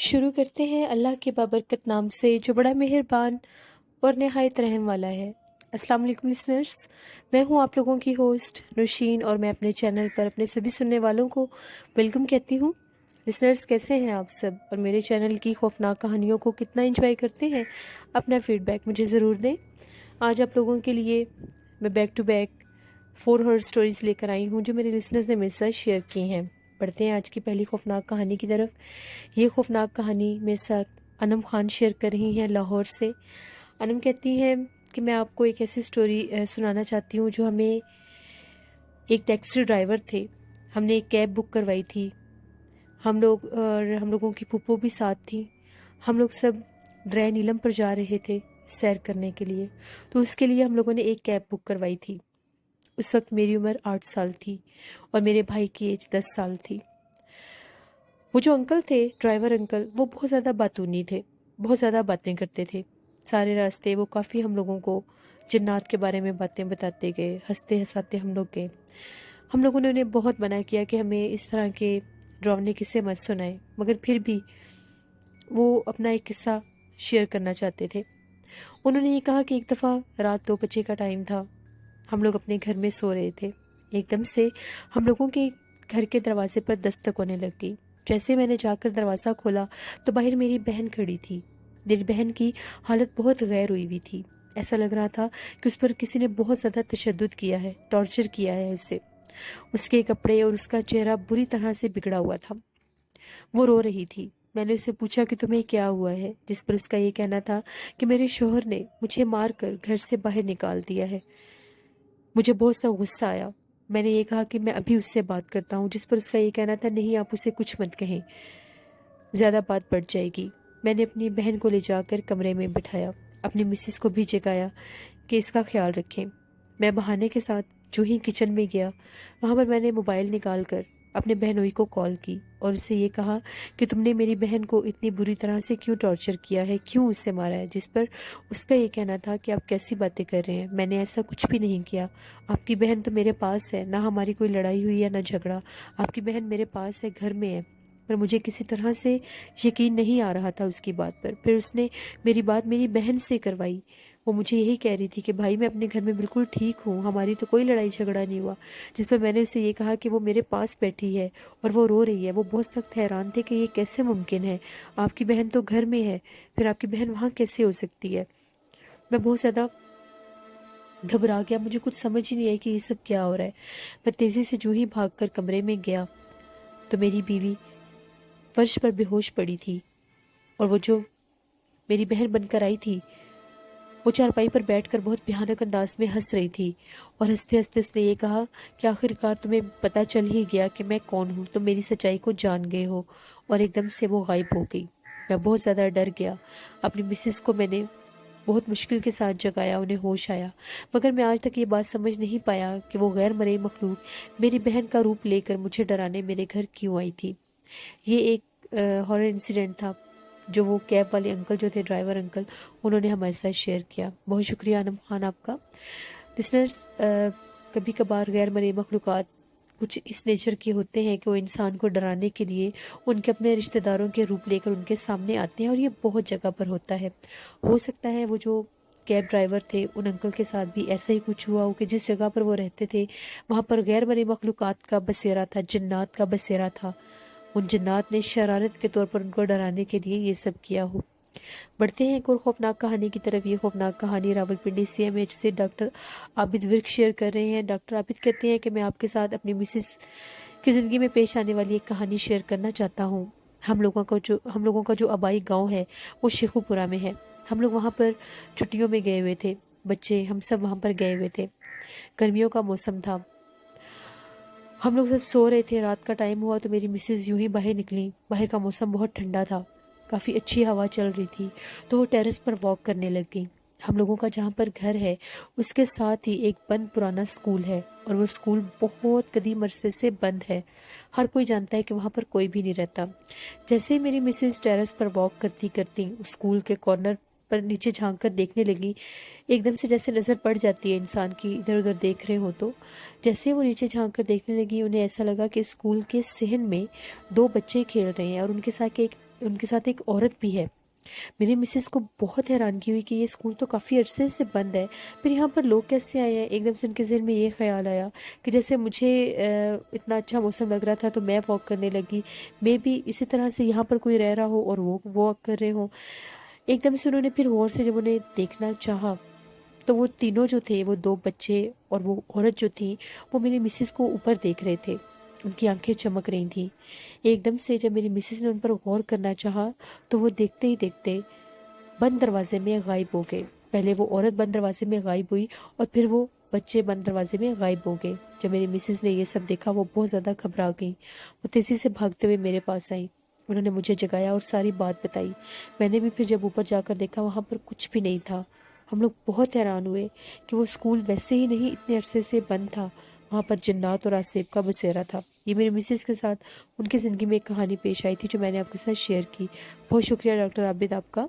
शुरू करते हैं अल्लाह के बाबरकत नाम से जो बड़ा मेहरबान और नहायत रहम वाला है। अस्सलाम वालेकुम लिसनर्स, मैं हूं आप लोगों की होस्ट नुशीन और मैं अपने चैनल पर अपने सभी सुनने वालों को वेलकम कहती हूं। लिसनर्स, कैसे हैं आप सब और मेरे चैनल की खौफनाक कहानियों को कितना एंजॉय करते हैं? अपना फीडबैक मुझे ज़रूर दें। आज आप लोगों के लिए मैं back to back 4 horror stories लेकर आई हूँ जो मेरे लिसनर्स ने मेरे साथ शेयर की हैं। पढ़ते हैं आज की पहली खौफनाक कहानी की तरफ। ये खौफनाक कहानी मेरे साथ अनम खान शेयर कर रही हैं लाहौर से। अनम कहती हैं कि मैं आपको एक ऐसी स्टोरी सुनाना चाहती हूँ जो हमें एक टैक्सी ड्राइवर थे। हमने एक कैब बुक करवाई थी, हम लोग और हम लोगों की फूफो भी साथ थी। हम लोग सब ड्राई नीलम पर जा रहे थे सैर करने के लिए, तो उसके लिए हम लोगों ने एक कैब बुक करवाई थी। उस वक्त मेरी उम्र 8 साल थी और मेरे भाई की एज 10 साल थी। वो जो अंकल थे, ड्राइवर अंकल, वो बहुत ज़्यादा बातूनी थे, बहुत ज़्यादा बातें करते थे। सारे रास्ते वो काफ़ी हम लोगों को जिन्नात के बारे में बातें बताते गए, हंसते हंसाते हम लोग गए। हम लोगों ने उन्हें बहुत मना किया कि हमें इस तरह के डरावने किस्से मत सुनाएं, मगर फिर भी वो अपना एक किस्सा शेयर करना चाहते थे। उन्होंने ये कहा कि एक दफ़ा रात 2 बजे का टाइम था, हम लोग अपने घर में सो रहे थे। एकदम से हम लोगों के घर के दरवाजे पर दस्तक होने लग गई। जैसे मैंने जाकर दरवाज़ा खोला तो बाहर मेरी बहन खड़ी थी। मेरी बहन की हालत बहुत गैर हुई हुई थी। ऐसा लग रहा था कि उस पर किसी ने बहुत ज़्यादा तशद्दुद किया है, टॉर्चर किया है उसे। उसके कपड़े और उसका चेहरा बुरी तरह से बिगड़ा हुआ था। वो रो रही थी। मैंने उससे पूछा कि तुम्हें क्या हुआ है, जिस पर उसका ये कहना था कि मेरे शोहर ने मुझे मारकर घर से बाहर निकाल दिया है। मुझे बहुत सा गुस्सा आया। मैंने ये कहा कि मैं अभी उससे बात करता हूँ, जिस पर उसका ये कहना था नहीं, आप उसे कुछ मत कहें, ज़्यादा बात बढ़ जाएगी। मैंने अपनी बहन को ले जाकर कमरे में बिठाया, अपनी मिसेस को भी जगाया कि इसका ख्याल रखें। मैं बहाने के साथ जो ही किचन में गया, वहाँ पर मैंने मोबाइल निकाल कर अपने बहनोई को कॉल की और उससे ये कहा कि तुमने मेरी बहन को इतनी बुरी तरह से क्यों टॉर्चर किया है, क्यों उससे मारा है। जिस पर उसका ये कहना था कि आप कैसी बातें कर रहे हैं, मैंने ऐसा कुछ भी नहीं किया। आपकी बहन तो मेरे पास है, ना हमारी कोई लड़ाई हुई है ना झगड़ा। आपकी बहन मेरे पास है, घर में है। पर मुझे किसी तरह से यकीन नहीं आ रहा था उसकी बात पर। फिर उसने मेरी बात मेरी बहन से करवाई। वो मुझे यही कह रही थी कि भाई मैं अपने घर में बिल्कुल ठीक हूँ, हमारी तो कोई लड़ाई झगड़ा नहीं हुआ। जिस पर मैंने उसे ये कहा कि वो मेरे पास बैठी है और वो रो रही है। वो बहुत सख्त हैरान थे कि ये कैसे मुमकिन है, आपकी बहन तो घर में है, फिर आपकी बहन वहाँ कैसे हो सकती है। मैं बहुत ज़्यादा घबरा गया, मुझे कुछ समझ ही नहीं आई कि ये सब क्या हो रहा है। मैं तेज़ी से जो ही भाग कर कमरे में गया तो मेरी बीवी फर्श पर बेहोश पड़ी थी और वो जो मेरी बहन बनकर आई थी, वो चारपाई पर बैठकर बहुत भयानक अंदाज में हंस रही थी। और हंसते हंसते उसने ये कहा कि आखिरकार तुम्हें पता चल ही गया कि मैं कौन हूँ, तुम मेरी सच्चाई को जान गए हो। और एकदम से वो गायब हो गई। मैं बहुत ज़्यादा डर गया। अपनी मिसेस को मैंने बहुत मुश्किल के साथ जगाया, उन्हें होश आया, मगर मैं आज तक ये बात समझ नहीं पाया कि वो गैर मरई मखलूक मेरी बहन का रूप लेकर मुझे डराने मेरे घर क्यों आई थी। ये एक हॉरर इंसिडेंट था जो वो कैब वाले अंकल जो थे, ड्राइवर अंकल, उन्होंने हमारे साथ शेयर किया। बहुत शुक्रिया आनम खान आपका। लिसनर्स, कभी कभार गैर मरई मखलूक़ात कुछ इस नेचर के होते हैं कि वो इंसान को डराने के लिए उनके अपने रिश्तेदारों के रूप लेकर उनके सामने आते हैं, और ये बहुत जगह पर होता है। हो सकता है वो जो कैब ड्राइवर थे उन अंकल के साथ भी ऐसा ही कुछ हुआ हो कि जिस जगह पर वो रहते थे वहाँ पर गैर मरई मखलूक़ात का बसेरा था, जिन्नात का बसेरा था। उन जिन्नात ने शरारत के तौर पर उनको डराने के लिए ये सब किया हो। बढ़ते हैं एक और खौफनाक कहानी की तरफ। ये खौफनाक कहानी रावलपिंडी सीएमएच से डॉक्टर आबिद विर्क शेयर कर रहे हैं। डॉक्टर आबिद कहते हैं कि मैं आपके साथ अपनी मिसेस की ज़िंदगी में पेश आने वाली एक कहानी शेयर करना चाहता हूँ। हम लोगों का जो आबाई गांव है वो शेखुपुरा में है। हम लोग वहाँ पर छुट्टियों में गए हुए थे, बच्चे हम सब वहाँ पर गए हुए थे। गर्मियों का मौसम था, हम लोग सब सो रहे थे। रात का टाइम हुआ तो मेरी मिसेज यूं ही बाहर निकली। बाहर का मौसम बहुत ठंडा था, काफ़ी अच्छी हवा चल रही थी, तो वो टेरेस पर वॉक करने लग गई। हम लोगों का जहाँ पर घर है उसके साथ ही एक बंद पुराना स्कूल है, और वो स्कूल बहुत कदीम अरसे से बंद है। हर कोई जानता है कि वहाँ पर कोई भी नहीं रहता। जैसे ही मेरी मिसेज टेरेस पर वॉक करती करती उस स्कूल के कॉर्नर पर नीचे झांक कर देखने लगी, एकदम से जैसे नज़र पड़ जाती है इंसान की, इधर उधर देख रहे हो तो। जैसे वो नीचे झांक कर देखने लगी, उन्हें ऐसा लगा कि स्कूल के सहन में 2 बच्चे खेल रहे हैं और उनके साथ एक उनके साथ एक औरत भी है। मेरी मिसेस को बहुत हैरानगी हुई कि ये स्कूल तो काफ़ी अरसे से बंद है, फिर यहाँ पर लोग कैसे आए हैं। एकदम से उनके ज़हन में ये ख्याल आया कि जैसे मुझे इतना अच्छा मौसम लग रहा था तो मैं वॉक करने लगी, मे भी इसी तरह से यहाँ पर कोई रह रहा हो और वो वॉक कर रहे हो। एकदम से उन्होंने फिर गौर से जब उन्हें देखना चाहा तो वो तीनों जो थे, वो 2 बच्चे और वो औरत जो थी, वो मेरी मिसेस को ऊपर देख रहे थे। उनकी आंखें चमक रही थीं। एकदम से जब मेरी मिसेस ने उन पर गौर करना चाहा तो वो देखते ही देखते बंद दरवाजे में गायब हो गए। पहले वो औरत बंद दरवाजे में गायब हुई और फिर वो बच्चे बंद दरवाजे में गायब हो गए। जब मेरी मिसेस ने ये सब देखा वो बहुत ज़्यादा घबरा गई। वो तेज़ी से भागते हुए मेरे पास आई। उन्होंने मुझे जगाया और सारी बात बताई। मैंने भी फिर जब ऊपर जाकर देखा वहाँ पर कुछ भी नहीं था। हम लोग बहुत हैरान हुए कि वो स्कूल वैसे ही नहीं इतने अरसे से बंद था, वहाँ पर जन्नात और आसेब का बसेरा था। ये मेरी मिसेस के साथ उनकी ज़िंदगी में एक कहानी पेश आई थी जो मैंने आपके साथ शेयर की। बहुत शुक्रिया डॉक्टर आबिद आपका।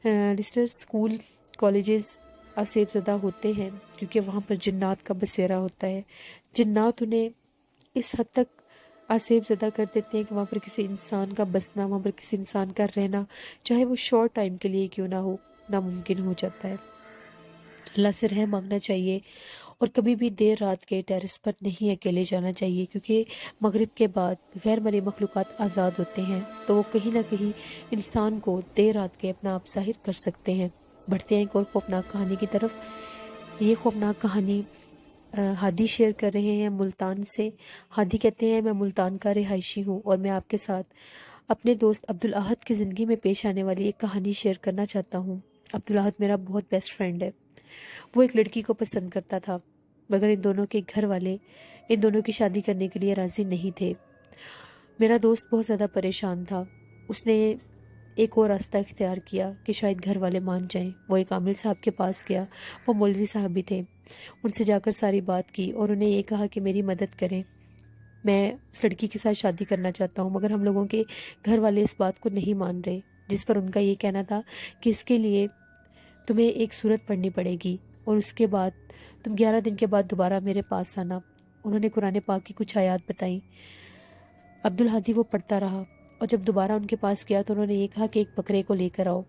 लिस्टर्स, स्कूल कॉलेजेस आसेब ज़दा होते हैं क्योंकि वहाँ पर जन्नात का बसेरा होता है। जन्नात उन्हें इस हद तक आसेब ज़दा कर देते हैं कि वहाँ पर किसी इंसान का बसना, वहाँ पर किसी इंसान का रहना, चाहे वो शॉर्ट टाइम के लिए क्यों ना हो, नामुमकिन हो जाता है। अल्लाह से रहम मांगना चाहिए और कभी भी देर रात के टेरेस पर नहीं अकेले जाना चाहिए क्योंकि मगरिब के बाद गैर मरी मखलूक़ात आज़ाद होते हैं तो वो कहीं ना कहीं इंसान को देर रात के अपना आप ज़ाहिर कर सकते हैं। बढ़ते हैं एक और खौफनाक कहानी की तरफ। ये खौफनाक कहानी हादी शेयर कर रहे हैं मुल्तान से। हादी कहते हैं, मैं मुल्तान का रिहायशी हूँ और मैं आपके साथ अपने दोस्त अब्दुल अहद की ज़िंदगी में पेश आने वाली एक कहानी शेयर करना चाहता हूँ। अब्दुल अहद मेरा बहुत बेस्ट फ्रेंड है। वो एक लड़की को पसंद करता था मगर इन दोनों के घर वाले इन दोनों की शादी करने के लिए राज़ी नहीं थे। मेरा दोस्त बहुत ज़्यादा परेशान था। उसने एक और रास्ता इख्तियार किया कि शायद घर वाले मान जाएं। वो एक आमिल साहब के पास गया। वो मौलवी साहब भी थे। उनसे जाकर सारी बात की और उन्हें ये कहा कि मेरी मदद करें, मैं उस लड़की के साथ शादी करना चाहता हूँ मगर हम लोगों के घर वाले इस बात को नहीं मान रहे। जिस पर उनका ये कहना था कि इसके लिए तुम्हें एक सूरत पढ़नी पड़ेगी और उसके बाद तुम 11 दिन के बाद दोबारा मेरे पास आना। उन्होंने कुरान पाक की कुछ आयत बताई। अब्दुल हादी वो पढ़ता रहा और जब दोबारा उनके पास गया तो उन्होंने ये कहा कि एक बकरे को लेकर आओ।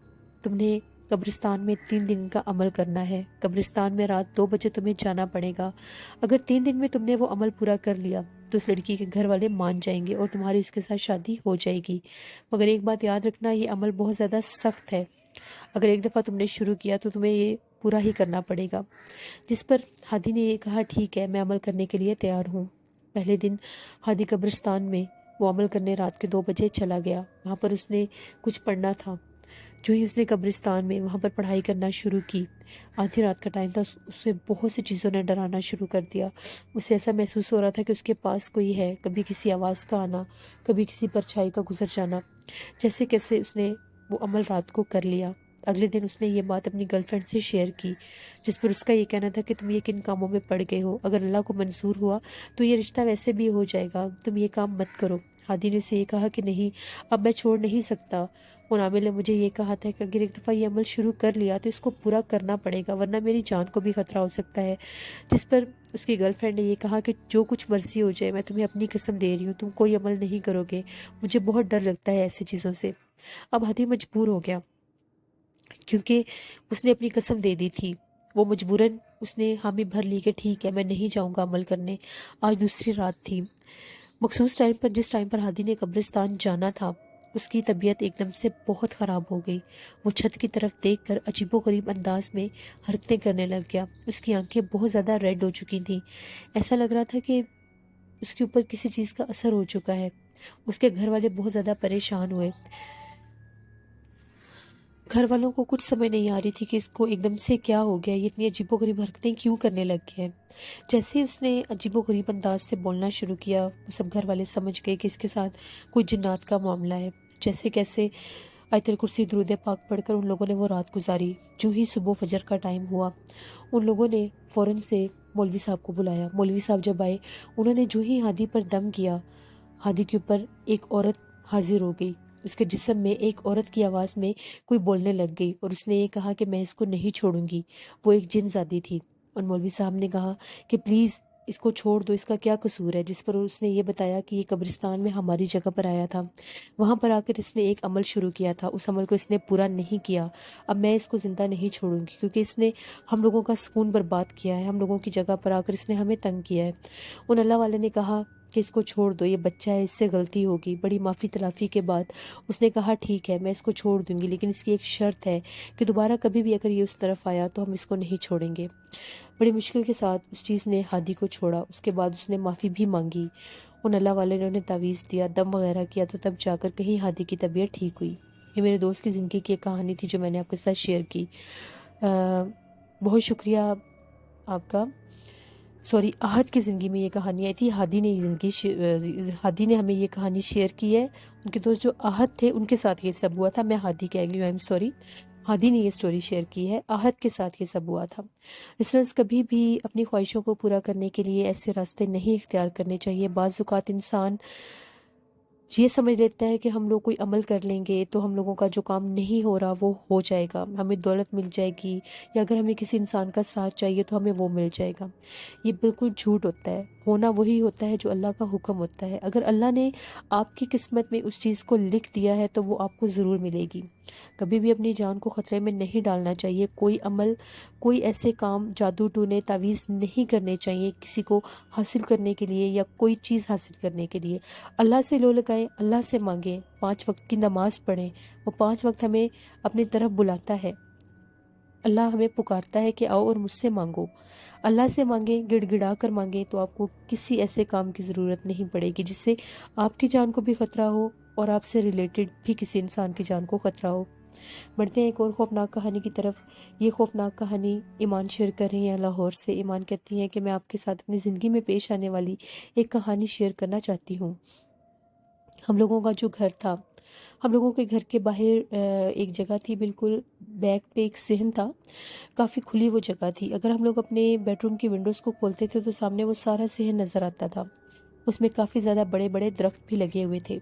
तुमने कब्रिस्तान में 3 दिन का अमल करना है। कब्रिस्तान में रात 2 बजे तुम्हें जाना पड़ेगा। अगर 3 दिन में तुमने वो अमल पूरा कर लिया तो उस लड़की के घर वाले मान जाएंगे और तुम्हारी उसके साथ शादी हो जाएगी। मगर एक बात याद रखना, ये अमल बहुत ज़्यादा सख्त है। अगर एक दफ़ा तुमने शुरू किया तो तुम्हें ये पूरा ही करना पड़ेगा। जिस पर हादी ने ये कहा, ठीक है, मैं अमल करने के लिए तैयार हूँ। पहले दिन हादी कब्रिस्तान में वो अमल करने रात के 2 बजे चला गया। वहाँ पर उसने कुछ पढ़ना था। जो ही उसने कब्रिस्तान में वहाँ पर पढ़ाई करना शुरू की, आधी रात का टाइम था, उससे बहुत सी चीज़ों ने डराना शुरू कर दिया। उसे ऐसा महसूस हो रहा था कि उसके पास कोई है। कभी किसी आवाज़ का आना, कभी किसी परछाई का गुजर जाना। जैसे कैसे उसने वो अमल रात को कर लिया। अगले दिन उसने ये बात अपनी गर्लफ्रेंड से शेयर की, जिस पर उसका ये कहना था कि तुम ये किन कामों में पड़ गए हो, अगर अल्लाह को मंजूर हुआ तो ये रिश्ता वैसे भी हो जाएगा, तुम ये काम मत करो। हादी ने उसे ये कहा कि नहीं, अब मैं छोड़ नहीं सकता। उन आमिल ने मुझे ये कहा था कि अगर एक दफ़ा ये अमल शुरू कर लिया तो इसको पूरा करना पड़ेगा वरना मेरी जान को भी खतरा हो सकता है। जिस पर उसकी गर्लफ्रेंड ने ये कहा कि जो कुछ मर्जी हो जाए, मैं तुम्हें अपनी कसम दे रही हूँ, तुम कोई अमल नहीं करोगे, मुझे बहुत डर लगता है ऐसी चीज़ों से। अब हादी मजबूर हो गया क्योंकि उसने अपनी कसम दे दी थी। वो मजबूरन उसने हामी भर ली कि ठीक है, मैं नहीं जाऊंगा अमल करने। आज दूसरी रात थी। मखसूस टाइम पर, जिस टाइम पर हादी ने कब्रिस्तान जाना था, उसकी तबीयत एकदम से बहुत ख़राब हो गई। वो छत की तरफ देखकर अजीबोगरीब अंदाज में हरकतें करने लग गया। उसकी आंखें बहुत ज़्यादा रेड हो चुकी थीं। ऐसा लग रहा था कि उसके ऊपर किसी चीज़ का असर हो चुका है। उसके घर वाले बहुत ज़्यादा परेशान हुए। घर वालों को कुछ समझ नहीं आ रही थी कि इसको एकदम से क्या हो गया, ये इतनी अजीबोगरीब हरकतें क्यों करने लग गया है। जैसे ही उसने अजीबोगरीब अंदाज से बोलना शुरू किया, सब घर वाले समझ गए कि इसके साथ कोई जिन्नात का मामला है। जैसे कैसे आयतल कुर्सी दुरूद पाक पढ़कर उन लोगों ने वो रात गुजारी। जो ही सुबह फजर का टाइम हुआ, उन लोगों ने फ़ौरन से मौलवी साहब को बुलाया। मौलवी साहब जब आए, उन्होंने जो ही हादी पर दम किया, हादी के ऊपर एक औरत हाजिर हो गई। उसके जिस्म में एक औरत की आवाज़ में कोई बोलने लग गई और उसने ये कहा कि मैं इसको नहीं छोड़ूंगी। वो एक जिन ज़ादी थी। और मौलवी साहब ने कहा कि प्लीज़ اس کو چھوڑ دو، اس کا کیا قصور ہے، جس پر اس نے یہ بتایا کہ یہ قبرستان میں ہماری جگہ پر آیا تھا، وہاں پر آ کر اس نے ایک عمل شروع کیا تھا، اس عمل کو اس نے پورا نہیں کیا، اب میں اس کو زندہ نہیں چھوڑوں گی، کیونکہ اس نے ہم لوگوں کا سکون برباد کیا ہے، ہم لوگوں کی جگہ پر آ کر اس نے ہمیں تنگ کیا ہے۔ ان اللہ والے نے کہا کہ اس کو چھوڑ دو، یہ بچہ ہے، اس سے غلطی ہوگی۔ بڑی معافی تلافی کے بعد اس نے کہا ٹھیک ہے میں اس کو چھوڑ دوں گی، لیکن اس کی ایک شرط ہے کہ دوبارہ کبھی بھی اگر یہ اس طرف آیا تو ہم اس کو نہیں چھوڑیں گے۔ بڑی مشکل کے ساتھ اس چیز نے ہادی کو چھوڑا، اس کے بعد اس نے معافی بھی مانگی، ان اللہ والے نے انہیں تعویذ دیا، دم وغیرہ کیا، تو تب جا کر کہیں ہادی کی طبیعت ٹھیک ہوئی۔ یہ میرے دوست کی زندگی کی ایک کہانی تھی جو میں نے آپ کے ساتھ شیئر کی۔ بہت شکریہ آپ کا۔ سوری، احد کی زندگی میں یہ کہانی آئی تھی، ہادی نے ہمیں یہ کہانی شیئر کی ہے۔ ان کے دوست جو احد تھے ان کے ساتھ یہ سب ہوا تھا، میں ہادی کہہ گئی ہوں، آئی ایم سوری۔ ہادی نے یہ سٹوری شیئر کی ہے، احد کے ساتھ یہ سب ہوا تھا۔ لسنرز، کبھی بھی اپنی خواہشوں کو پورا کرنے کے لیے ایسے راستے نہیں اختیار کرنے چاہیے۔ بعض اوقات انسان یہ سمجھ لیتا ہے کہ ہم لوگ کوئی عمل کر لیں گے تو ہم لوگوں کا جو کام نہیں ہو رہا وہ ہو جائے گا، ہمیں دولت مل جائے گی، یا اگر ہمیں کسی انسان کا ساتھ چاہیے تو ہمیں وہ مل جائے گا۔ یہ بالکل جھوٹ ہوتا ہے، ہونا وہی ہوتا ہے جو اللہ کا حکم ہوتا ہے۔ اگر اللہ نے آپ کی قسمت میں اس چیز کو لکھ دیا ہے تو وہ آپ کو ضرور ملے گی۔ کبھی بھی اپنی جان کو خطرے میں نہیں ڈالنا چاہیے، کوئی عمل، کوئی ایسے کام، جادو ٹونے تعویذ نہیں کرنے چاہیے کسی کو حاصل کرنے کے لیے یا کوئی چیز حاصل کرنے کے لیے۔ اللہ سے لو لگائیں، اللہ سے مانگیں، 5 وقت کی نماز پڑھیں، وہ 5 وقت ہمیں اپنی طرف بلاتا ہے، اللہ ہمیں پکارتا ہے کہ آؤ اور مجھ سے مانگو۔ اللہ سے مانگیں، گڑ گڑا کر مانگیں، تو آپ کو کسی ایسے کام کی ضرورت نہیں پڑے گی جس سے آپ کی جان کو بھی خطرہ ہو اور آپ سے ریلیٹڈ بھی کسی انسان کی جان کو خطرہ ہو۔ بڑھتے ہیں ایک اور خوفناک کہانی کی طرف۔ یہ خوفناک کہانی ایمان شیئر کر رہی ہیں لاہور سے۔ ایمان کہتی ہیں کہ میں آپ کے ساتھ اپنی زندگی میں پیش آنے والی ایک کہانی شیئر کرنا چاہتی ہوں۔ ہم لوگوں کا جو گھر تھا، ہم لوگوں کے گھر کے باہر ایک جگہ تھی، بالکل بیک پہ ایک صحن تھا، کافی کھلی وہ جگہ تھی۔ اگر ہم لوگ اپنے بیڈ روم کی ونڈوز کو کھولتے تھے تو سامنے وہ سارا صحن نظر آتا تھا۔ اس میں کافی زیادہ بڑے بڑے درخت بھی لگے ہوئے تھے۔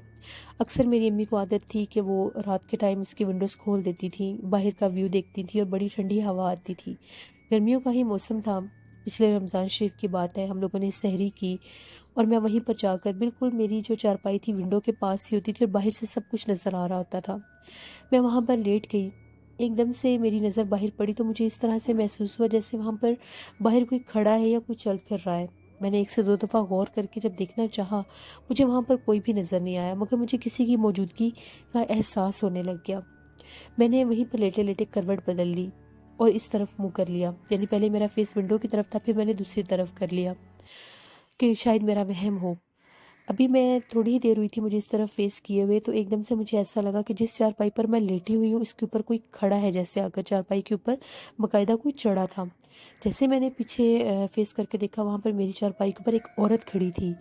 اکثر میری امی کو عادت تھی کہ وہ رات کے ٹائم اس کی ونڈوز کھول دیتی تھیں، باہر کا ویو دیکھتی تھی اور بڑی ٹھنڈی ہوا آتی تھی۔ گرمیوں کا ہی موسم تھا، پچھلے رمضان شریف کی بات ہے، ہم لوگوں نے سحری کی اور میں وہیں پر جا کر، بالکل میری جو چارپائی تھی ونڈو کے پاس ہی ہوتی تھی اور باہر سے سب کچھ نظر آ رہا ہوتا تھا، میں وہاں پر لیٹ گئی۔ ایک دم سے میری نظر باہر پڑی تو مجھے اس طرح سے محسوس ہوا جیسے وہاں پر باہر کوئی کھڑا ہے یا کوئی چل پھر رہا ہے۔ میں نے 1 سے 2 دفعہ غور کر کے جب دیکھنا چاہا، مجھے وہاں پر کوئی بھی نظر نہیں آیا، مگر مجھے کسی کی موجودگی کا احساس ہونے لگ گیا۔ میں نے وہیں پر لیٹے لیٹے کروٹ بدل لی اور اس طرف منہ کر لیا، یعنی پہلے میرا فیس ونڈو کی طرف تھا، پھر میں نے دوسری طرف کر لیا کہ شاید میرا وہم ہو۔ ابھی میں تھوڑی ہی دیر ہوئی تھی مجھے اس طرف فیس کیے ہوئے، تو ایک دم سے مجھے ایسا لگا کہ جس چارپائی پر میں لیٹی ہوئی ہوں اس کے اوپر کوئی کھڑا ہے، جیسے اگر چارپائی کے اوپر باقاعدہ کوئی چڑھا تھا۔ جیسے میں نے پیچھے فیس کر کے دیکھا، وہاں پر میری چارپائی کے اوپر ایک عورت کھڑی تھی۔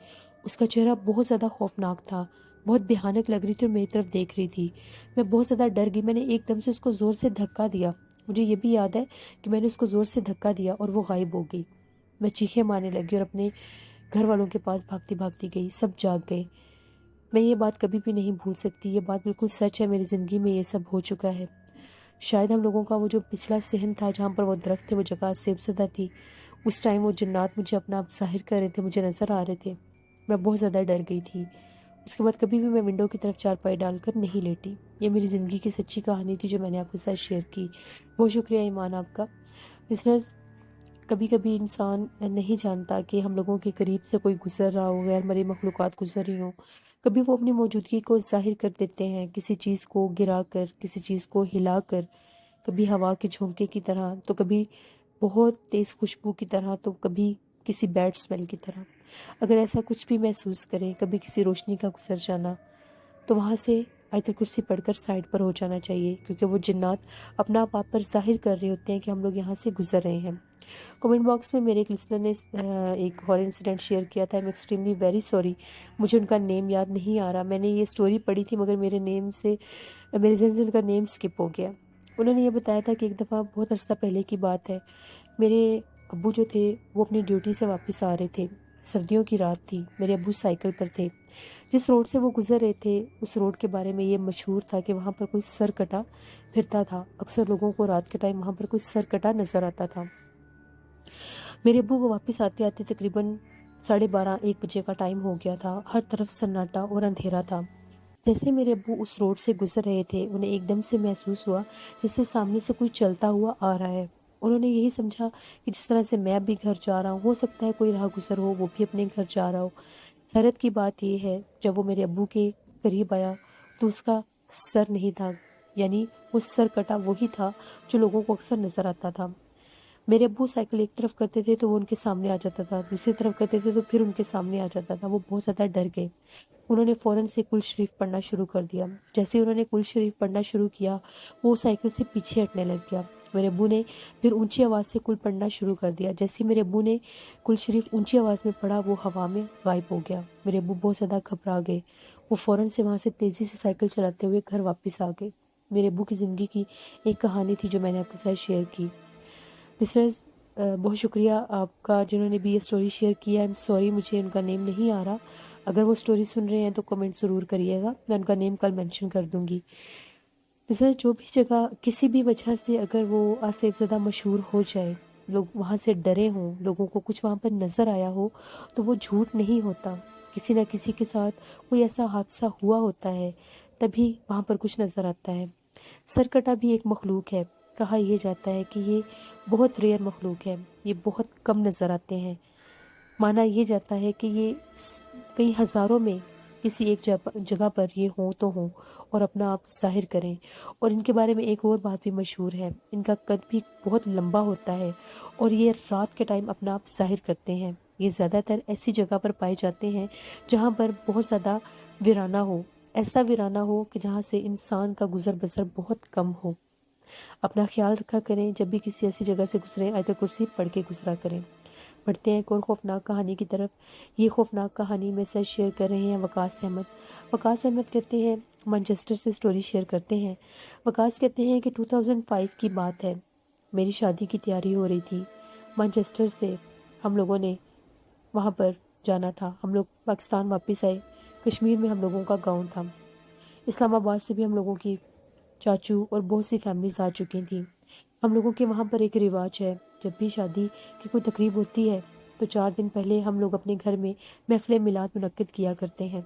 اس کا چہرہ بہت زیادہ خوفناک تھا، بہت بھیانک لگ رہی تھی اور میری طرف دیکھ رہی تھی۔ میں بہت زیادہ ڈر گئی، میں نے ایک دم سے اس کو زور سے دھکا دیا۔ مجھے یہ بھی یاد ہے کہ میں نے اس کو زور سے دھکا دیا اور وہ غائب ہو گئی۔ میں چیخیں مارنے لگی اور اپنے گھر والوں کے پاس بھاگتی بھاگتی گئی، سب جاگ گئے۔ میں یہ بات کبھی بھی نہیں بھول سکتی، یہ بات بالکل سچ ہے، میری زندگی میں یہ سب ہو چکا ہے۔ شاید ہم لوگوں کا وہ جو پچھلا صحن تھا جہاں پر وہ درخت تھے، وہ جگہ سیب زدہ تھی، اس ٹائم وہ جنات مجھے اپنا آپ ظاہر کر رہے تھے، مجھے نظر آ رہے تھے۔ میں بہت زیادہ ڈر گئی تھی۔ اس کے بعد کبھی بھی میں ونڈو کی طرف چارپائی ڈال کر نہیں لیٹی۔ یہ میری زندگی کی سچی کہانی تھی جو میں نے آپ کے ساتھ شیئر کی۔ بہت شکریہ ایمان آپ کا۔ لسنرز، کبھی کبھی انسان نہیں جانتا کہ ہم لوگوں کے قریب سے کوئی گزر رہا ہو، غیر مرئی مخلوقات گزر رہی ہوں، کبھی وہ اپنی موجودگی کو ظاہر کر دیتے ہیں کسی چیز کو گرا کر، کسی چیز کو ہلا کر، کبھی ہوا کے جھونکے کی طرح، تو کبھی بہت تیز خوشبو کی طرح، تو کبھی کسی بیڈ اسمیل کی طرح۔ اگر ایسا کچھ بھی محسوس کریں، کبھی کسی روشنی کا گزر جانا، تو وہاں سے آیت الکرسی پڑھ کر سائڈ پر ہو جانا چاہیے، کیونکہ وہ جنات اپنا آپ پر ظاہر کر رہے ہوتے ہیں کہ ہم لوگ یہاں سے گزر رہے ہیں۔ کمنٹ باکس میں میرے ایک لسنر نے ایک ہارر انسیڈنٹ شیئر کیا تھا۔ ایم ایکسٹریملی ویری سوری، مجھے ان کا نیم یاد نہیں آ رہا۔ میں نے یہ سٹوری پڑھی تھی مگر میرے ذہن سے ان کا نیم سکپ ہو گیا۔ انہوں نے یہ بتایا تھا کہ ایک دفعہ بہت عرصہ پہلے کی بات ہے، میرے ابو جو تھے وہ اپنی ڈیوٹی سے واپس آ رہے تھے، سردیوں کی رات تھی، میرے ابو سائیکل پر تھے۔ جس روڈ سے وہ گزر رہے تھے اس روڈ کے بارے میں یہ مشہور تھا کہ وہاں پر کوئی سر کٹا پھرتا تھا، اکثر لوگوں کو رات کے ٹائم وہاں پر کوئی سر کٹا نظر آتا تھا۔ मेरे अब्बू को वापस आते आते तकरीबन 12:30-1 बजे का टाइम हो गया था। हर तरफ सन्नाटा और अंधेरा था। जैसे मेरे अब्बू उस रोड से गुजर रहे थे, उन्हें एकदम से महसूस हुआ जैसे सामने से कोई चलता हुआ आ रहा है। उन्होंने यही समझा कि जिस तरह से मैं अभी घर जा रहा हूँ, हो सकता है कोई राह गुजर हो, वो भी अपने घर जा रहा हो। हैरत की बात यह है, जब वो मेरे अब्बू के करीब आया तो उसका सर नहीं था, यानी वो सर कटा वही था जो लोगों को अक्सर नजर आता था। मेरे अब्बू साइकिल एक तरफ करते थे तो वो उनके सामने आ जाता था, दूसरी तरफ करते थे तो फिर उनके सामने आ जाता था। वो बहुत ज़्यादा डर गए। उन्होंने फ़ौरन से कुल शरीफ पढ़ना शुरू कर दिया। जैसे ही उन्होंने कुल शरीफ पढ़ना शुरू किया, वो साइकिल से पीछे हटने लग गया। मेरे अब्बू ने फिर ऊंची आवाज़ से कुल पढ़ना शुरू कर दिया। जैसे ही मेरे अब्बू ने कुल शरीफ ऊंची आवाज़ में पढ़ा, वो हवा में गायब हो गया। मेरे अब्बू बहुत ज़्यादा घबरा गए। वो फ़ौरन से वहाँ से तेज़ी से साइकिल चलाते हुए घर वापस आ गए। मेरे अब्बू की ज़िंदगी की एक कहानी थी जो मैंने आपके साथ शेयर की। लिसनर्स, बहुत शुक्रिया आपका जिन्होंने भी ये स्टोरी शेयर किया। आई एम सॉरी, मुझे उनका नेम नहीं आ रहा। अगर वो स्टोरी सुन रहे हैं तो कमेंट ज़रूर करिएगा, मैं उनका नेम कल मेंशन कर दूंगी। लिसनर, जो भी जगह किसी भी वजह से अगर वो आज से ज़्यादा मशहूर हो जाए, लोग वहाँ से डरे हों, लोगों को कुछ वहाँ पर नज़र आया हो, तो वो झूठ नहीं होता। किसी न किसी के साथ कोई ऐसा हादसा हुआ होता है, तभी वहाँ पर कुछ नज़र आता है। सरकटा भी एक मखलूक है। कहा यह जाता है कि ये बहुत रेयर मखलूक है, ये बहुत कम नज़र आते हैं। माना यह जाता है कि ये कई हज़ारों में किसी एक जगह पर ये हों तो हों और अपना आप जाहिर करें। और इनके बारे में एक और बात भी मशहूर है, इनका कद भी बहुत लंबा होता है और ये रात के टाइम अपना आप जाहिर करते हैं। ये ज़्यादातर ऐसी जगह पर पाए जाते हैं जहाँ पर बहुत ज़्यादा वीराना हो, ऐसा वीराना हो कि जहाँ से इंसान का गुजर बसर बहुत कम हो। अपना ख्याल रखा करें, जब भी किसी ऐसी जगह से गुजरें आयत कुर्सी पढ़ के गुजरा करें। बढ़ते हैं एक और खौफनाक कहानी की तरफ। ये खौफनाक कहानी में सर शेयर कर रहे हैं वकास अहमद। वकास अहमद कहते हैं, मैनचेस्टर से स्टोरी शेयर करते हैं। वकास कहते हैं कि 2005 की बात है, मेरी शादी की तैयारी हो रही थी। मैनचेस्टर से हम लोगों ने वहाँ पर जाना था। हम लोग पाकिस्तान वापस आए। कश्मीर में हम लोगों का गाँव था। इस्लामाबाद से भी हम लोगों की चाचू और बहुत सी फैमिलीज आ चुकी थी। हम लोगों के वहाँ पर एक रिवाज है, जब भी शादी की कोई तकरीब होती है तो 4 दिन पहले हम लोग अपने घर में महफिल मिलाद मुनक्किद किया करते हैं।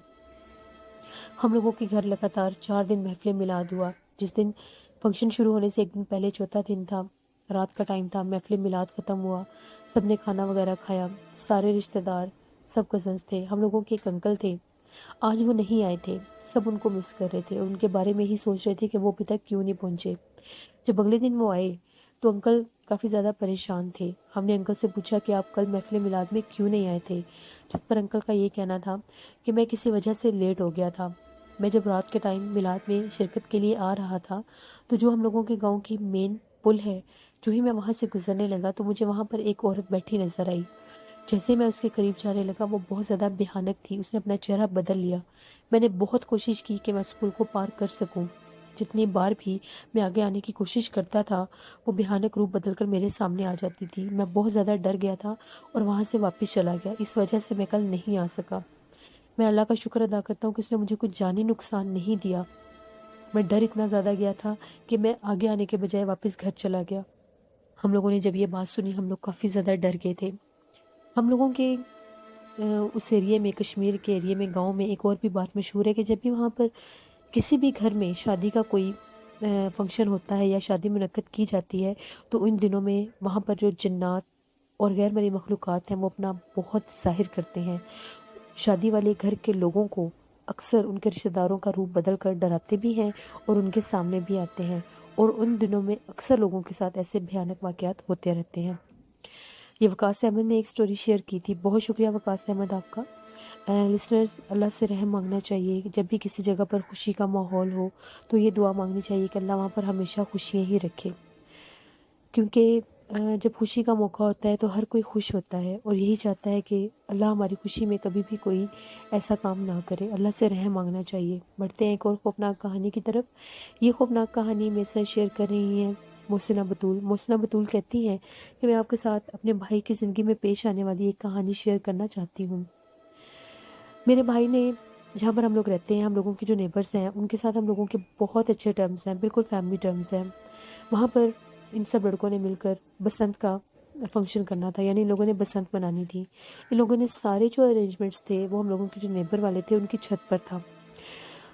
हम लोगों के घर लगातार 4 दिन महफिल मिलाद हुआ। जिस दिन फंक्शन शुरू होने से एक दिन पहले चौथा दिन था, रात का टाइम था, महफिल मिलाद ख़त्म हुआ, सब ने खाना वगैरह खाया। सारे रिश्तेदार, सब कज़न्स थे। हम लोगों के एक अंकल थे, आज वो नहीं आए थे। सब उनको मिस कर रहे थे और उनके बारे में ही सोच रहे थे कि वो अभी तक क्यों नहीं पहुँचे। जब अगले दिन वो आए तो अंकल काफ़ी ज़्यादा परेशान थे। हमने अंकल से पूछा कि आप कल महफिल मिलाद में क्यों नहीं आए थे, जिस पर अंकल का ये कहना था कि मैं किसी वजह से लेट हो गया था। मैं जब रात के टाइम मिलाद में शिरकत के लिए आ रहा था तो जो हम लोगों के गांव की मेन पुल है, जो ही मैं वहाँ से गुजरने लगा तो मुझे वहाँ पर एक औरत बैठी नज़र आई। जैसे मैं उसके करीब जाने लगा, वो बहुत ज़्यादा भयानक थी। उसने अपना चेहरा बदल लिया। मैंने बहुत कोशिश की कि मैं उस पुल को पार कर सकूं। जितनी बार भी मैं आगे आने की कोशिश करता था, वो भयानक रूप बदलकर मेरे सामने आ जाती थी। मैं बहुत ज़्यादा डर गया था और वहाँ से वापस चला गया। इस वजह से मैं कल नहीं आ सका। मैं अल्लाह का शुक्र अदा करता हूँ कि उसने मुझे कुछ जानी नुकसान नहीं दिया। मैं डर इतना ज़्यादा गया था कि मैं आगे आने के बजाय वापस घर चला गया। हम लोगों ने जब ये बात सुनी, हम लोग काफ़ी ज़्यादा डर गए थे। हम लोगों के उस एरिया में, कश्मीर के एरिया में, गांव में एक और भी बात मशहूर है कि जब भी वहाँ पर किसी भी घर में शादी का कोई फंक्शन होता है या शादी मुनक्कद की जाती है तो इन दिनों में वहाँ पर जो जन्नात और गैर मरी मखलूक़ात हैं वो अपना बहुत ज़ाहिर करते हैं। शादी वाले घर के लोगों को अक्सर उनके रिश्तेदारों का रूप बदल कर डराते भी हैं और उनके सामने भी आते हैं। और उन दिनों में अक्सर लोगों के साथ ऐसे भयानक वाक़यात होते रहते हैं। ये वकास अहमद ने एक स्टोरी शेयर की थी। बहुत शुक्रिया वकास अहमद आपका। लिसनर्स, अल्लाह से रहम मांगना चाहिए कि जब भी किसी जगह पर खुशी का माहौल हो तो ये दुआ मांगनी चाहिए कि अल्लाह वहाँ पर हमेशा खुशियाँ ही रखे। क्योंकि जब खुशी का मौका होता है तो हर कोई खुश होता है और यही चाहता है कि अल्लाह हमारी खुशी में कभी भी कोई ऐसा काम ना करे। अल्लाह से रहम मांगना चाहिए। बढ़ते हैं एक और खौफनाक कहानी की तरफ। ये खौफनाक कहानी मेरे साथ शेयर कर रही हैं मोहसिना बतूल। मोहसिना बतूल कहती हैं कि मैं आपके साथ अपने भाई की ज़िंदगी में पेश आने वाली एक कहानी शेयर करना चाहती हूँ। मेरे भाई ने, जहाँ पर हम लोग रहते हैं, हम लोगों के जो नेबर्स हैं उनके साथ हम लोगों के बहुत अच्छे टर्म्स हैं, बिल्कुल फैमिली टर्म्स हैं। वहाँ पर इन सब लड़कों ने मिलकर बसंत का فنکشن کرنا تھا، یعنی ان لوگوں نے بسنت منانی تھی۔ ان لوگوں نے سارے جو ارینجمنٹس تھے وہ ہم لوگوں کے جو نیبر والے تھے ان کی چھت پر تھا،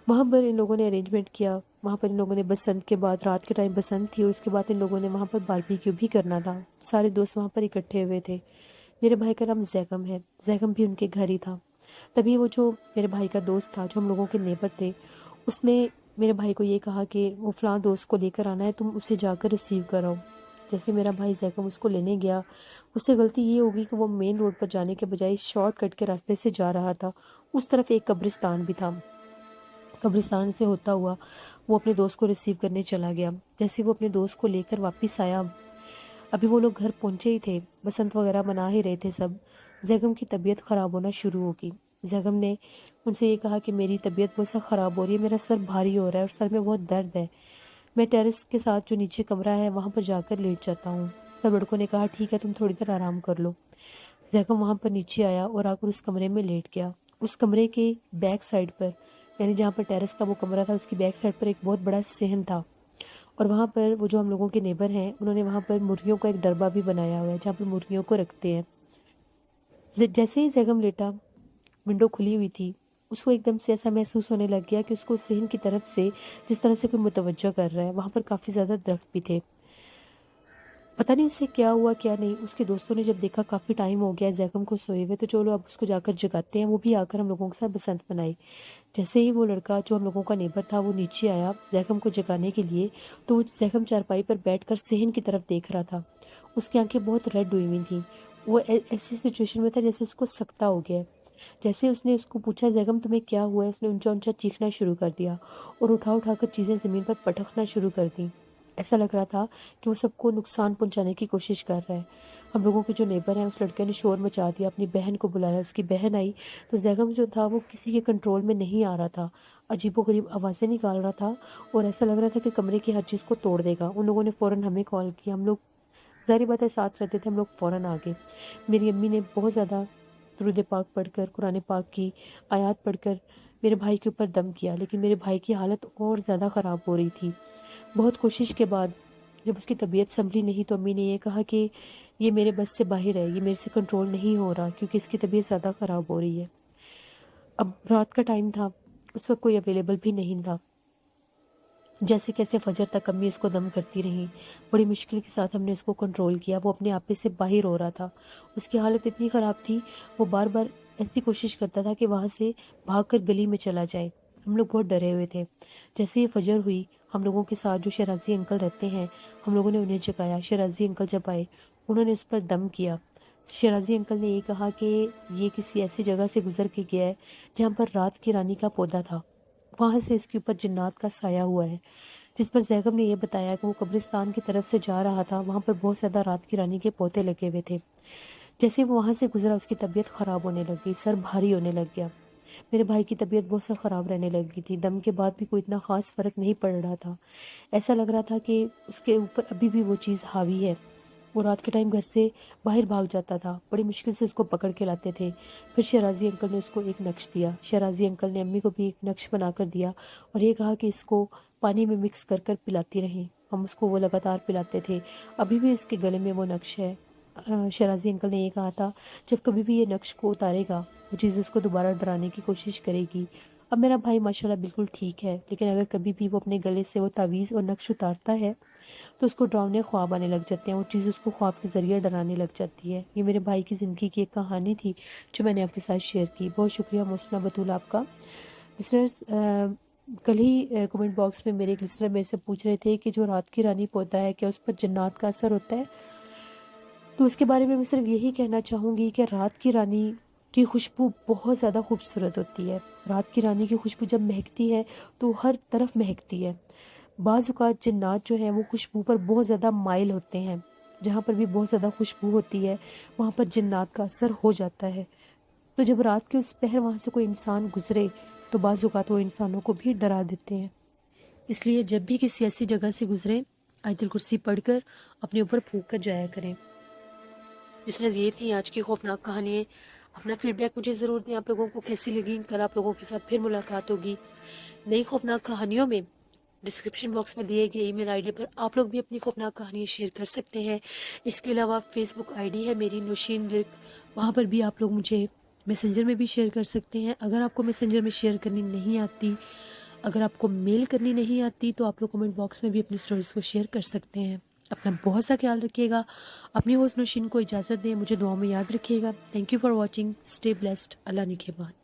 وہاں پر ان لوگوں نے ارینجمنٹ کیا۔ وہاں پر ان لوگوں نے بسنت کے بعد، رات کے ٹائم بسنت تھی اور اس کے بعد ان لوگوں نے وہاں پر باربیکیو بھی کرنا تھا۔ سارے دوست وہاں پر اکٹھے ہوئے تھے۔ میرے بھائی کا نام زیغم ہے، زیغم بھی ان کے گھر ہی تھا۔ تبھی وہ جو میرے بھائی کا دوست تھا جو ہم لوگوں کے نیبر تھے، اس نے میرے بھائی کو یہ کہا کہ وہ فلاں دوست کو لے کر آنا ہے، تم اسے جا کر ریسیو کراؤ۔ جیسے میرا بھائی زیغم اس کو لینے گیا، اس سے غلطی یہ ہوگی کہ وہ مین روڈ پر جانے کے بجائے شارٹ کٹ کے راستے سے جا رہا تھا۔ اس طرف ایک قبرستان بھی تھا، قبرستان سے ہوتا ہوا وہ اپنے دوست کو ریسیو کرنے چلا گیا۔ جیسے وہ اپنے دوست کو لے کر واپس آیا، ابھی وہ لوگ گھر پہنچے ہی تھے، بسنت وغیرہ منا ہی رہے تھے سب، زیغم کی طبیعت خراب ہونا شروع ہوگی۔ زیغم نے ان سے یہ کہا کہ میری طبیعت بہت سا خراب ہو رہی ہے، میرا سر بھاری ہو رہا ہے اور سر میں بہت درد ہے، میں ٹیرس کے ساتھ جو نیچے کمرہ ہے وہاں پر جا کر لیٹ جاتا ہوں۔ سب لڑکوں نے کہا ٹھیک ہے، تم تھوڑی دیر آرام کر لو۔ زیغم وہاں پر نیچے آیا اور آ کر اس کمرے میں لیٹ گیا۔ اس کمرے کے بیک سائڈ پر، یعنی جہاں پر ٹیرس کا وہ کمرہ تھا، اس کی بیک سائڈ پر ایک بہت بڑا صحن تھا، اور وہاں پر وہ جو ہم لوگوں کے نیبر ہیں انہوں نے وہاں پر مرغیوں کا ایک ڈربہ بھی بنایا ہوا ہے جہاں پر مرغیوں کو رکھتے ہیں۔ جیسے ہی زیغم لیٹا، ونڈو کھلی ہوئی تھی، اس کو ایک دم سے ایسا محسوس ہونے لگ گیا کہ اس کو صحن کی طرف سے جس طرح سے کوئی متوجہ کر رہا ہے۔ وہاں پر کافی زیادہ درخت بھی تھے، پتہ نہیں اسے کیا ہوا کیا نہیں۔ اس کے دوستوں نے جب دیکھا کافی ٹائم ہو گیا زیغم کو سوئے ہوئے، تو چلو اب اس کو جا کر جگاتے ہیں، وہ بھی آ کر ہم لوگوں کے ساتھ بسنت منائی۔ جیسے ہی وہ لڑکا جو ہم لوگوں کا نیبر تھا وہ نیچے آیا زیغم کو جگانے کے لیے، تو وہ زیغم چارپائی پر بیٹھ کر صحن کی طرف دیکھ رہا تھا۔ اس کی آنکھیں بہت ریڈ ہوئی ہوئی تھیں، وہ ایسی سچویشن میں تھا جیسے اس کو سکتہ ہو گیا ہے۔ جیسے اس نے اس کو پوچھا زیغم تمہیں کیا ہوا ہے، اس نے اونچا اونچا چیخنا شروع کر دیا اور اٹھا اٹھا کر چیزیں زمین پر پٹکنا شروع کر دیں۔ ایسا لگ رہا تھا کہ وہ سب کو نقصان پہنچانے کی کوشش کر رہا ہے۔ ہم لوگوں کے جو نیبر ہیں اس لڑکے نے شور مچا دیا، اپنی بہن کو بلایا، اس کی بہن آئی تو زیغم جو تھا وہ کسی کے کنٹرول میں نہیں آ رہا تھا، عجیب و غریب آوازیں نکال رہا تھا اور ایسا لگ رہا تھا کہ کمرے کی ہر چیز کو توڑ دے گا۔ ان لوگوں نے فوراً ہمیں کال کیا، ہم لوگ ظاہری بات ہے ساتھ رہتے تھے، ہم لوگ فوراً آ گئے۔ میری امی نے بہت زیادہ درود پاک پڑھ کر، قرآن پاک کی آیات پڑھ کر میرے بھائی کے اوپر دم کیا، لیکن میرے بھائی کی حالت اور زیادہ خراب ہو رہی تھی۔ بہت کوشش کے بعد جب اس کی طبیعت سنبھلی نہیں تو امی نے یہ کہا کہ یہ میرے بس سے باہر ہے، یہ میرے سے کنٹرول نہیں ہو رہا کیونکہ اس کی طبیعت زیادہ خراب ہو رہی ہے۔ اب رات کا ٹائم تھا، اس وقت کوئی اویلیبل بھی نہیں تھا۔ جیسے کیسے فجر تک امی اس کو دم کرتی رہیں، بڑی مشکل کے ساتھ ہم نے اس کو کنٹرول کیا۔ وہ اپنے آپے سے باہر ہو رہا تھا، اس کی حالت اتنی خراب تھی، وہ بار بار ایسی کوشش کرتا تھا کہ وہاں سے بھاگ کر گلی میں چلا جائے۔ ہم لوگ بہت ڈرے ہوئے تھے۔ جیسے یہ فجر ہوئی، ہم لوگوں کے ساتھ جو شیرازی انکل رہتے ہیں، ہم لوگوں نے انہیں جگایا۔ شیرازی انکل جب آئے انہوں نے اس پر دم کیا۔ شیرازی انکل نے یہ کہا کہ یہ کسی ایسی جگہ سے گزر کے گیا ہے جہاں پر رات کی رانی کا پودا تھا، وہاں سے اس کے اوپر جنات کا سایہ ہوا ہے۔ جس پر زیغم نے یہ بتایا کہ وہ قبرستان کی طرف سے جا رہا تھا، وہاں پر بہت زیادہ رات کی رانی کے پودے لگے ہوئے تھے۔ جیسے وہ وہاں سے گزرا اس کی طبیعت خراب ہونے لگ گئی، سر بھاری ہونے لگ گیا۔ میرے بھائی کی طبیعت بہت سا خراب رہنے لگی تھی، دم کے بعد بھی کوئی اتنا خاص فرق نہیں پڑ رہا تھا۔ ایسا لگ رہا تھا کہ اس کے اوپر ابھی بھی وہ چیز حاوی ہے۔ وہ رات کے ٹائم گھر سے باہر بھاگ جاتا تھا، بڑی مشکل سے اس کو پکڑ کے لاتے تھے۔ پھر شیرازی انکل نے اس کو ایک نقش دیا، شیرازی انکل نے امی کو بھی ایک نقش بنا کر دیا اور یہ کہا کہ اس کو پانی میں مکس کر کر پلاتی رہیں۔ ہم اس کو وہ لگاتار پلاتے تھے، ابھی بھی اس کے گلے میں وہ نقش ہے۔ شیرازی انکل نے یہ کہا تھا جب کبھی بھی یہ نقش کو اتارے گا وہ چیز اس کو دوبارہ ڈرانے کی کوشش کرے گی۔ اب میرا بھائی ماشاءاللہ بالکل ٹھیک ہے، لیکن اگر کبھی بھی وہ اپنے گلے سے وہ تعویذ اور نقش اتارتا ہے تو اس کو ڈراؤنے خواب آنے لگ جاتے ہیں، وہ چیز اس کو خواب کے ذریعے ڈرانے لگ جاتی ہے۔ یہ میرے بھائی کی زندگی کی ایک کہانی تھی جو میں نے آپ کے ساتھ شیئر کی۔ بہت شکریہ محسنہ بطول آپ کا۔ لسنرز، کل ہی کمنٹ باکس میں میرے ایک لسنر میرے سے پوچھ رہے تھے کہ جو رات کی رانی پودا ہے کیا اس پر جنات کا اثر ہوتا ہے؟ تو اس کے بارے میں صرف یہی کہنا چاہوں گی کہ رات کی رانی کی خوشبو بہت زیادہ خوبصورت ہوتی ہے۔ رات کی رانی کی خوشبو جب مہکتی ہے تو ہر طرف مہکتی ہے۔ بعض اوقات جنات جو ہیں وہ خوشبو پر بہت زیادہ مائل ہوتے ہیں، جہاں پر بھی بہت زیادہ خوشبو ہوتی ہے وہاں پر جنات کا اثر ہو جاتا ہے۔ تو جب رات کے اس پہر وہاں سے کوئی انسان گزرے تو بعض اوقات وہ انسانوں کو بھی ڈرا دیتے ہیں۔ اس لیے جب بھی کسی ایسی جگہ سے گزرے آیت الکرسی پڑھ کر اپنے اوپر پھونک کر جایا کریں۔ اس لیے یہ تھی آج کی خوفناک کہانیاں۔ اپنا فیڈ بیک مجھے ضرور دیں، آپ لوگوں کو کیسی لگیں۔ کل آپ لوگوں کے ساتھ پھر ملاقات ہوگی نئی خوفناک کہانیوں میں۔ ڈسکرپشن باکس میں دیے گئے ای میل آئی ڈی پر آپ لوگ بھی اپنی خوفناک کہانی شیئر کر سکتے ہیں۔ اس کے علاوہ فیس بک آئی ڈی ہے میری نوشین لرک، وہاں پر بھی آپ لوگ مجھے میسنجر میں بھی شیئر کر سکتے ہیں۔ اگر آپ کو میسنجر میں شیئر کرنی نہیں آتی، اگر آپ کو میل کرنی نہیں آتی، تو آپ لوگ کمنٹ باکس میں بھی اپنی سٹوریز کو شیئر کر سکتے ہیں۔ اپنا بہت سا خیال رکھیے گا، اپنی ہوسٹ نوشین کو اجازت دیں، مجھے دعاؤں میں یاد رکھیے گا۔ Thank you for watching, stay blessed, اللہ نگہبان۔